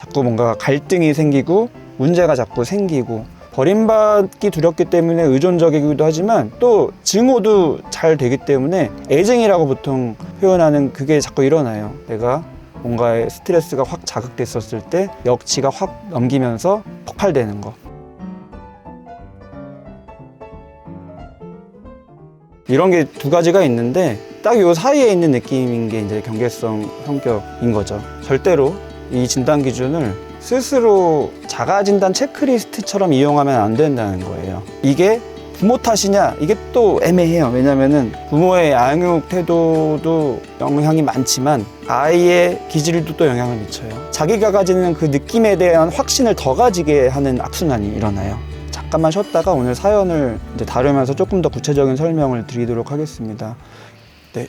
자꾸 뭔가 갈등이 생기고 문제가 자꾸 생기고, 버림받기 두렵기 때문에 의존적이기도 하지만 또 증오도 잘 되기 때문에 애증이라고 보통 표현하는 그게 자꾸 일어나요. 내가 뭔가의 스트레스가 확 자극됐었을 때 역치가 확 넘기면서 폭발되는 거. 이런 게 두 가지가 있는데 딱 요 사이에 있는 느낌인 게 이제 경계성 성격인 거죠. 절대로 이 진단 기준을 스스로 자가진단 체크리스트처럼 이용하면 안 된다는 거예요. 이게 부모 탓이냐? 이게 또 애매해요. 왜냐면은 부모의 양육 태도도 영향이 많지만 아이의 기질도 또 영향을 미쳐요. 자기가 가지는 그 느낌에 대한 확신을 더 가지게 하는 악순환이 일어나요. 잠깐만 쉬었다가 오늘 사연을 이제 다루면서 조금 더 구체적인 설명을 드리도록 하겠습니다. 네.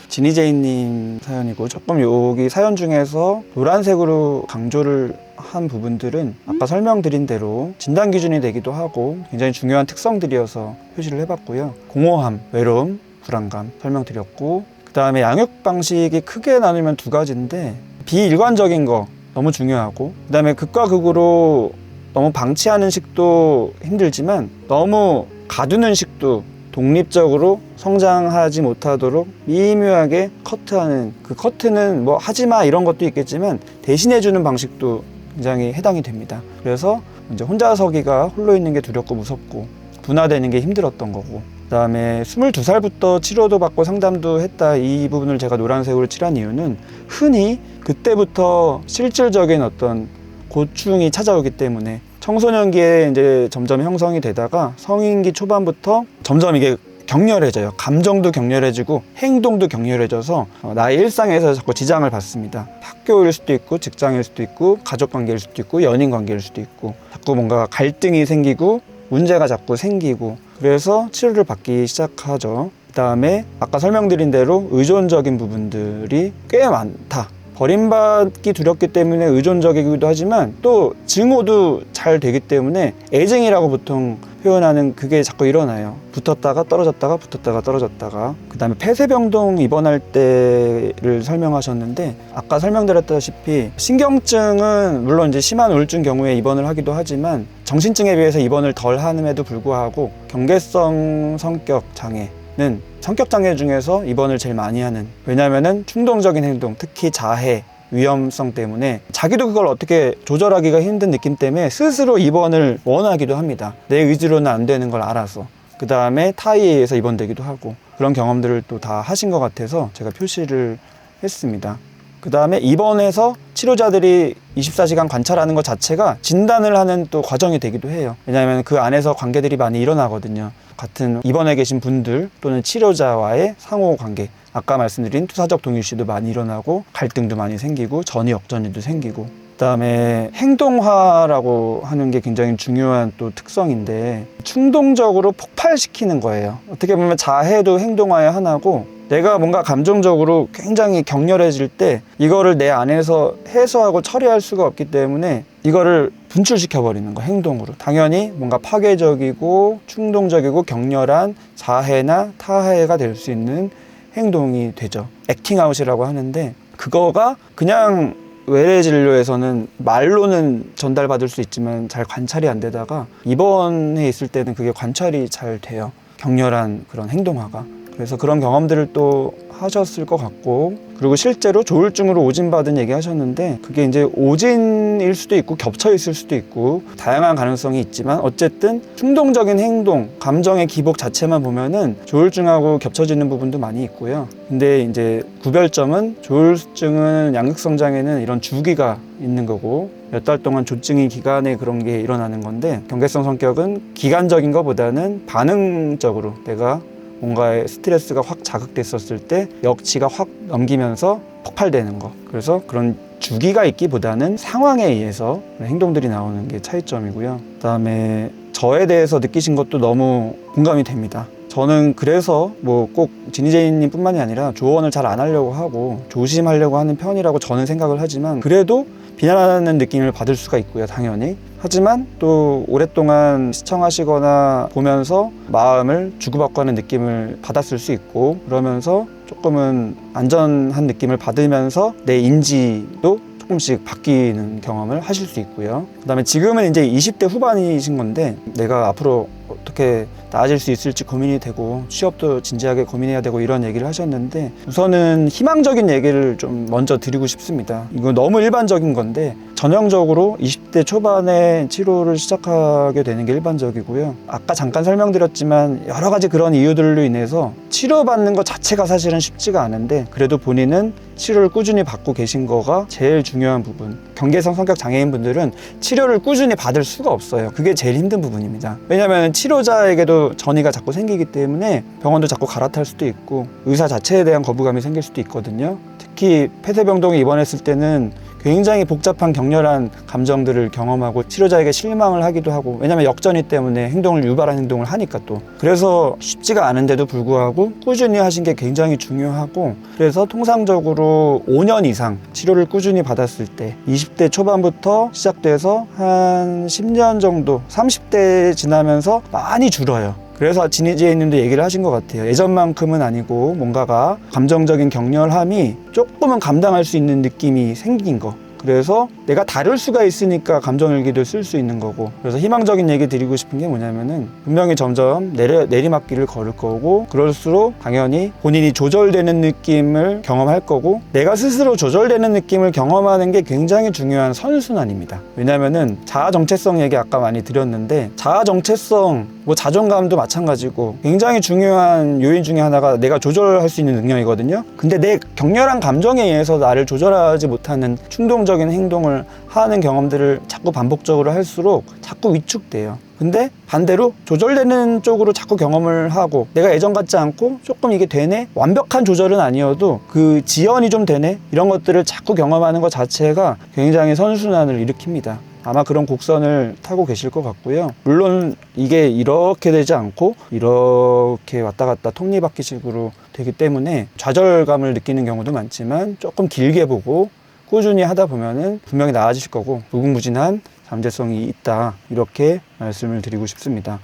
지니제이님 사연이고, 조금 여기 사연 중에서 노란색으로 강조를 한 부분들은 아까 설명드린 대로 진단 기준이 되기도 하고 굉장히 중요한 특성들이어서 표시를 해봤고요. 공허함, 외로움, 불안감 설명드렸고, 그 다음에 양육 방식이 크게 나누면 두 가지인데, 비일관적인 거 너무 중요하고, 그 다음에 극과 극으로 너무 방치하는 식도 힘들지만 너무 가두는 식도 독립적으로 성장하지 못하도록 미묘하게 커트하는, 그 커트는 뭐 하지마 이런 것도 있겠지만 대신해주는 방식도 굉장히 해당이 됩니다. 그래서 이제 혼자서기가 홀로 있는 게 두렵고 무섭고 분화되는 게 힘들었던 거고, 그 다음에 22살부터 치료도 받고 상담도 했다, 이 부분을 제가 노란색으로 칠한 이유는 흔히 그때부터 실질적인 어떤 고충이 찾아오기 때문에 청소년기에 이제 점점 형성이 되다가 성인기 초반부터 점점 이게 격렬해져요. 감정도 격렬해지고 행동도 격렬해져서 나의 일상에서 자꾸 지장을 받습니다. 학교일 수도 있고 직장일 수도 있고 가족관계일 수도 있고 연인관계일 수도 있고, 자꾸 뭔가 갈등이 생기고 문제가 자꾸 생기고, 그래서 치료를 받기 시작하죠. 그 다음에 아까 설명드린 대로 의존적인 부분들이 꽤 많다. 버림받기 두렵기 때문에 의존적이기도 하지만 또 증오도 잘 되기 때문에 애증이라고 보통 표현하는 그게 자꾸 일어나요. 붙었다가 떨어졌다가 붙었다가 떨어졌다가. 그 다음에 폐쇄병동 입원할 때를 설명하셨는데, 아까 설명드렸다시피 신경증은 물론 이제 심한 우울증 경우에 입원을 하기도 하지만 정신증에 비해서 입원을 덜 함에도 불구하고 경계성 성격 장애는 성격장애 중에서 입원을 제일 많이 하는, 왜냐하면은 충동적인 행동, 특히 자해, 위험성 때문에 자기도 그걸 어떻게 조절하기가 힘든 느낌 때문에 스스로 입원을 원하기도 합니다. 내 의지로는 안 되는 걸 알아서. 그 다음에 타의에 의해서 입원되기도 하고, 그런 경험들을 또 다 하신 것 같아서 제가 표시를 했습니다. 그 다음에 입원해서 치료자들이 24시간 관찰하는 것 자체가 진단을 하는 또 과정이 되기도 해요. 왜냐하면 그 안에서 관계들이 많이 일어나거든요. 같은 입원해 계신 분들 또는 치료자와의 상호 관계, 아까 말씀드린 투사적 동일시도 많이 일어나고 갈등도 많이 생기고 전이 역전이도 생기고, 그 다음에 행동화라고 하는 게 굉장히 중요한 또 특성인데, 충동적으로 폭발시키는 거예요. 어떻게 보면 자해도 행동화의 하나고, 내가 뭔가 감정적으로 굉장히 격렬해질 때 이거를 내 안에서 해소하고 처리할 수가 없기 때문에 이거를 분출시켜버리는 거, 행동으로. 당연히 뭔가 파괴적이고 충동적이고 격렬한 자해나 타해가 될 수 있는 행동이 되죠. 액팅아웃이라고 하는데, 그거가 그냥 외래 진료에서는 말로는 전달받을 수 있지만 잘 관찰이 안 되다가 입원해 있을 때는 그게 관찰이 잘 돼요. 격렬한 그런 행동화가. 그래서 그런 경험들을 또 하셨을 것 같고, 그리고 실제로 조울증으로 오진받은 얘기 하셨는데, 그게 이제 오진일 수도 있고 겹쳐 있을 수도 있고 다양한 가능성이 있지만, 어쨌든 충동적인 행동, 감정의 기복 자체만 보면은 조울증하고 겹쳐지는 부분도 많이 있고요. 근데 이제 구별점은, 조울증은 양극성 장애는 이런 주기가 있는 거고 몇 달 동안 조증이 기간에 그런 게 일어나는 건데, 경계성 성격은 기간적인 것보다는 반응적으로 내가 뭔가의 스트레스가 확 자극됐었을 때 역치가 확 넘기면서 폭발되는 거. 그래서 그런 주기가 있기보다는 상황에 의해서 행동들이 나오는 게 차이점이고요. 그다음에 저에 대해서 느끼신 것도 너무 공감이 됩니다. 저는 그래서 뭐 꼭 지니제이님 뿐만이 아니라 조언을 잘 안 하려고 하고 조심하려고 하는 편이라고 저는 생각을 하지만, 그래도 비난하는 느낌을 받을 수가 있고요, 당연히. 하지만 또 오랫동안 시청하시거나 보면서 마음을 주고받고 하는 느낌을 받았을 수 있고, 그러면서 조금은 안전한 느낌을 받으면서 내 인지도 조금씩 바뀌는 경험을 하실 수 있고요. 그다음에 지금은 이제 20대 후반이신 건데 내가 앞으로 어떻게 나아질 수 있을지 고민이 되고 취업도 진지하게 고민해야 되고 이런 얘기를 하셨는데, 우선은 희망적인 얘기를 좀 먼저 드리고 싶습니다. 이거 너무 일반적인 건데 전형적으로 20대 초반에 치료를 시작하게 되는 게 일반적이고요. 아까 잠깐 설명드렸지만 여러 가지 그런 이유들로 인해서 치료받는 것 자체가 사실은 쉽지가 않은데, 그래도 본인은 치료를 꾸준히 받고 계신 거가 제일 중요한 부분. 경계성 성격 장애인분들은 치료를 꾸준히 받을 수가 없어요. 그게 제일 힘든 부분입니다. 왜냐하면 치료자에게도 전이가 자꾸 생기기 때문에 병원도 자꾸 갈아탈 수도 있고 의사 자체에 대한 거부감이 생길 수도 있거든요. 특히 폐쇄병동에 입원했을 때는 굉장히 복잡한 격렬한 감정들을 경험하고 치료자에게 실망을 하기도 하고, 왜냐하면 역전이 때문에 행동을 유발한 행동을 하니까 또. 그래서 쉽지가 않은데도 불구하고 꾸준히 하신 게 굉장히 중요하고, 그래서 통상적으로 5년 이상 치료를 꾸준히 받았을 때 20대 초반부터 시작돼서 한 10년 정도 30대 지나면서 많이 줄어요. 그래서 진희재님도 얘기를 하신 것 같아요. 예전만큼은 아니고 뭔가가 감정적인 격렬함이 조금은 감당할 수 있는 느낌이 생긴 거. 그래서 내가 다룰 수가 있으니까 감정일기도 쓸 수 있는 거고, 그래서 희망적인 얘기 드리고 싶은 게 뭐냐면은 분명히 점점 내리막길을 걸을 거고, 그럴수록 당연히 본인이 조절되는 느낌을 경험할 거고, 내가 스스로 조절되는 느낌을 경험하는 게 굉장히 중요한 선순환입니다. 왜냐면은 자아 정체성 얘기 아까 많이 드렸는데, 자아 정체성, 뭐 자존감도 마찬가지고 굉장히 중요한 요인 중에 하나가 내가 조절할 수 있는 능력이거든요. 근데 내 격렬한 감정에 의해서 나를 조절하지 못하는 충동적인 행동을 하는 경험들을 자꾸 반복적으로 할수록 자꾸 위축돼요. 근데 반대로 조절되는 쪽으로 자꾸 경험을 하고, 내가 예전 같지 않고 조금 이게 되네? 완벽한 조절은 아니어도 그 지연이 좀 되네? 이런 것들을 자꾸 경험하는 것 자체가 굉장히 선순환을 일으킵니다. 아마 그런 곡선을 타고 계실 것 같고요. 물론 이게 이렇게 되지 않고 이렇게 왔다 갔다 톱니바퀴식으로 되기 때문에 좌절감을 느끼는 경우도 많지만, 조금 길게 보고 꾸준히 하다 보면은 분명히 나아지실 거고 무궁무진한 잠재성이 있다, 이렇게 말씀을 드리고 싶습니다.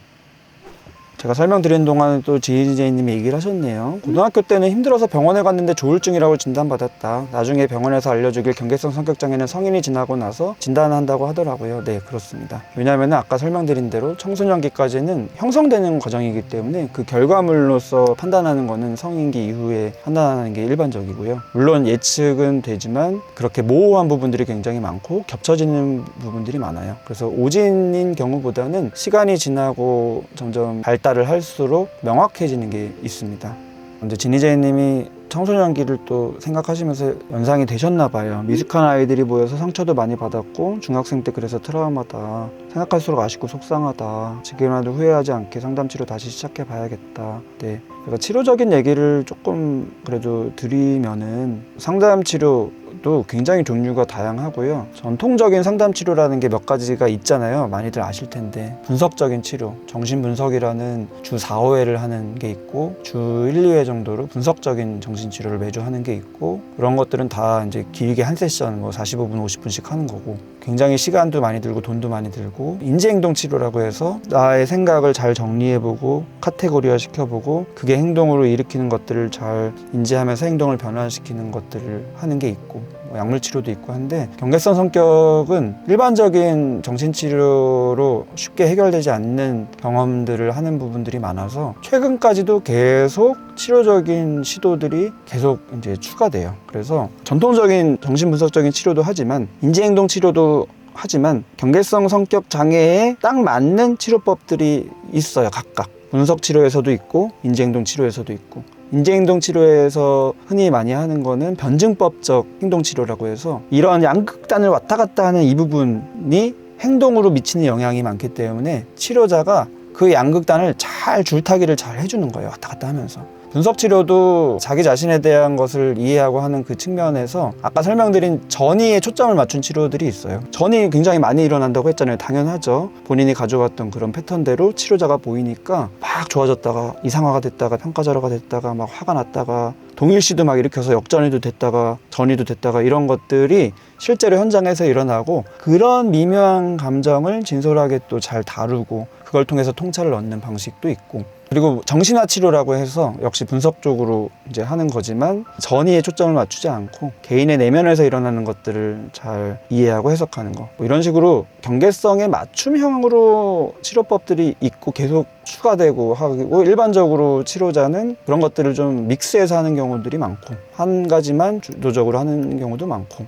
제가 설명드리는 동안 또 지희재님이 얘기를 하셨네요. 고등학교 때는 힘들어서 병원에 갔는데 조울증이라고 진단받았다. 나중에 병원에서 알려주길 경계성 성격장애는 성인이 지나고 나서 진단한다고 하더라고요. 네, 그렇습니다. 왜냐하면 아까 설명드린 대로 청소년기까지는 형성되는 과정이기 때문에 그 결과물로서 판단하는 거는 성인기 이후에 판단하는 게 일반적이고요. 물론 예측은 되지만 그렇게 모호한 부분들이 굉장히 많고 겹쳐지는 부분들이 많아요. 그래서 오진인 경우보다는 시간이 지나고 점점 발달을 할수록 명확해지는 게 있습니다. 근데 진희재님이 청소년기를 또 생각하시면서 연상이 되셨나 봐요. 미숙한 아이들이 모여서 상처도 많이 받았고 중학생 때 그래서 트라우마다. 생각할수록 아쉽고 속상하다. 지금이라도 후회하지 않게 상담치료 다시 시작해 봐야겠다. 네, 제가 치료적인 얘기를 조금 그래도 드리면은, 상담치료도 굉장히 종류가 다양하고요. 전통적인 상담치료라는 게 몇 가지가 있잖아요. 많이들 아실 텐데, 분석적인 치료, 정신분석이라는 주 4, 5회를 하는 게 있고, 주 1, 2회 정도로 분석적인 정신치료를 매주 하는 게 있고, 그런 것들은 다 이제 길게 한 세션 뭐 45분, 50분씩 하는 거고, 굉장히 시간도 많이 들고 돈도 많이 들고, 인지행동 치료라고 해서 나의 생각을 잘 정리해보고 카테고리화 시켜보고 그게 행동으로 일으키는 것들을 잘 인지하면서 행동을 변화시키는 것들을 하는 게 있고, 약물 치료도 있고 한데, 경계성 성격은 일반적인 정신치료로 쉽게 해결되지 않는 경험들을 하는 부분들이 많아서 최근까지도 계속 치료적인 시도들이 계속 이제 추가돼요. 그래서 전통적인 정신분석적인 치료도 하지만 인지행동 치료도 하지만 경계성 성격 장애에 딱 맞는 치료법들이 있어요. 각각 분석 치료에서도 있고 인지행동 치료에서도 있고, 인지행동 치료에서 흔히 많이 하는 거는 변증법적 행동치료라고 해서 이런 양극단을 왔다 갔다 하는 이 부분이 행동으로 미치는 영향이 많기 때문에 치료자가 그 양극단을 잘 줄타기를 잘 해주는 거예요. 왔다 갔다 하면서. 분석치료도 자기 자신에 대한 것을 이해하고 하는 그 측면에서 아까 설명드린 전이에 초점을 맞춘 치료들이 있어요. 전이 굉장히 많이 일어난다고 했잖아요. 당연하죠. 본인이 가져왔던 그런 패턴대로 치료자가 보이니까 막 좋아졌다가 이상화가 됐다가 평가절하가 됐다가 막 화가 났다가 동일시도 막 일으켜서 역전이도 됐다가 전이도 됐다가, 이런 것들이 실제로 현장에서 일어나고, 그런 미묘한 감정을 진솔하게 또 잘 다루고 그걸 통해서 통찰을 얻는 방식도 있고, 그리고 정신화 치료라고 해서 역시 분석 쪽으로 이제 하는 거지만 전이에 초점을 맞추지 않고 개인의 내면에서 일어나는 것들을 잘 이해하고 해석하는 거, 뭐 이런 식으로 경계성에 맞춤형으로 치료법들이 있고 계속 추가되고 하고, 일반적으로 치료자는 그런 것들을 좀 믹스해서 하는 경우들이 많고 한 가지만 주도적으로 하는 경우도 많고,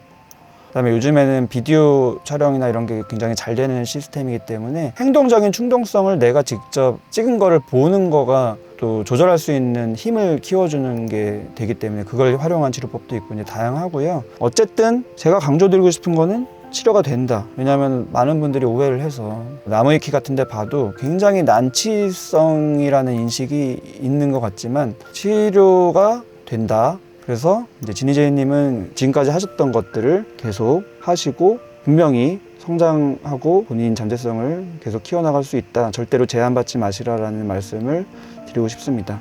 그다음에 요즘에는 비디오 촬영이나 이런 게 굉장히 잘 되는 시스템이기 때문에 행동적인 충동성을 내가 직접 찍은 거를 보는 거가 또 조절할 수 있는 힘을 키워주는 게 되기 때문에 그걸 활용한 치료법도 있고 이제 다양하고요. 어쨌든 제가 강조드리고 싶은 거는 치료가 된다. 왜냐하면 많은 분들이 오해를 해서 나무위키 같은 데 봐도 굉장히 난치성이라는 인식이 있는 것 같지만 치료가 된다. 그래서 이제 진희재님은 지금까지 하셨던 것들을 계속 하시고 분명히 성장하고 본인 잠재성을 계속 키워나갈 수 있다. 절대로 제한받지 마시라라는 말씀을 드리고 싶습니다.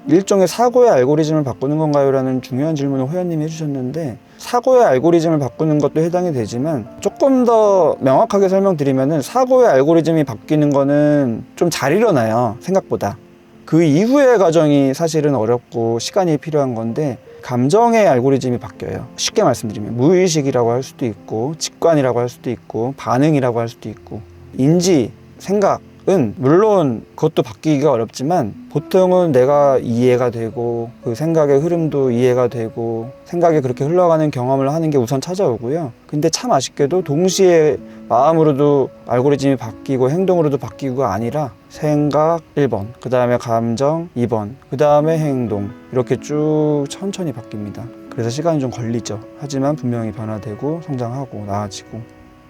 일종의 사고의 알고리즘을 바꾸는 건가요? 라는 중요한 질문을 회원님이 해주셨는데, 사고의 알고리즘을 바꾸는 것도 해당이 되지만 조금 더 명확하게 설명드리면은 사고의 알고리즘이 바뀌는 거는 좀 잘 일어나요, 생각보다. 그 이후의 과정이 사실은 어렵고 시간이 필요한 건데, 감정의 알고리즘이 바뀌어요. 쉽게 말씀드리면 무의식이라고 할 수도 있고 직관이라고 할 수도 있고 반응이라고 할 수도 있고, 인지, 생각은 물론 그것도 바뀌기가 어렵지만 보통은 내가 이해가 되고 그 생각의 흐름도 이해가 되고 생각이 그렇게 흘러가는 경험을 하는 게 우선 찾아오고요. 근데 참 아쉽게도 동시에 마음으로도 알고리즘이 바뀌고 행동으로도 바뀌고가 아니라 생각 1번, 그 다음에 감정 2번, 그 다음에 행동, 이렇게 쭉 천천히 바뀝니다. 그래서 시간이 좀 걸리죠. 하지만 분명히 변화되고 성장하고 나아지고,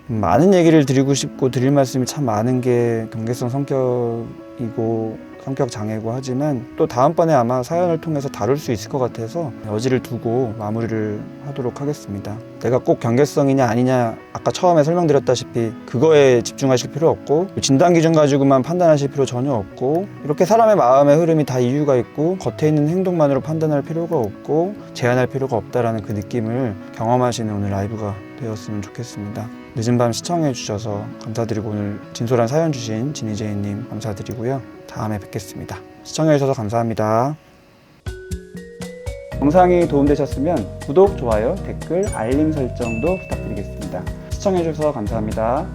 많은 얘기를 드리고 싶고 드릴 말씀이 참 많은 게 경계성 성격이고 성격 장애고 하지만 또 다음번에 아마 사연을 통해서 다룰 수 있을 것 같아서 여지를 두고 마무리를 하도록 하겠습니다. 내가 꼭 경계성이냐 아니냐, 아까 처음에 설명드렸다시피 그거에 집중하실 필요 없고 진단 기준 가지고만 판단하실 필요 전혀 없고, 이렇게 사람의 마음의 흐름이 다 이유가 있고 겉에 있는 행동만으로 판단할 필요가 없고 제한할 필요가 없다라는 그 느낌을 경험하시는 오늘 라이브가 되었으면 좋겠습니다. 늦은 밤 시청해 주셔서 감사드리고 오늘 진솔한 사연 주신 진희재님 감사드리고요. 다음에 뵙겠습니다. 시청해 주셔서 감사합니다. 영상이 도움되셨으면 구독, 좋아요, 댓글, 알림 설정도 부탁드리겠습니다. 시청해 주셔서 감사합니다.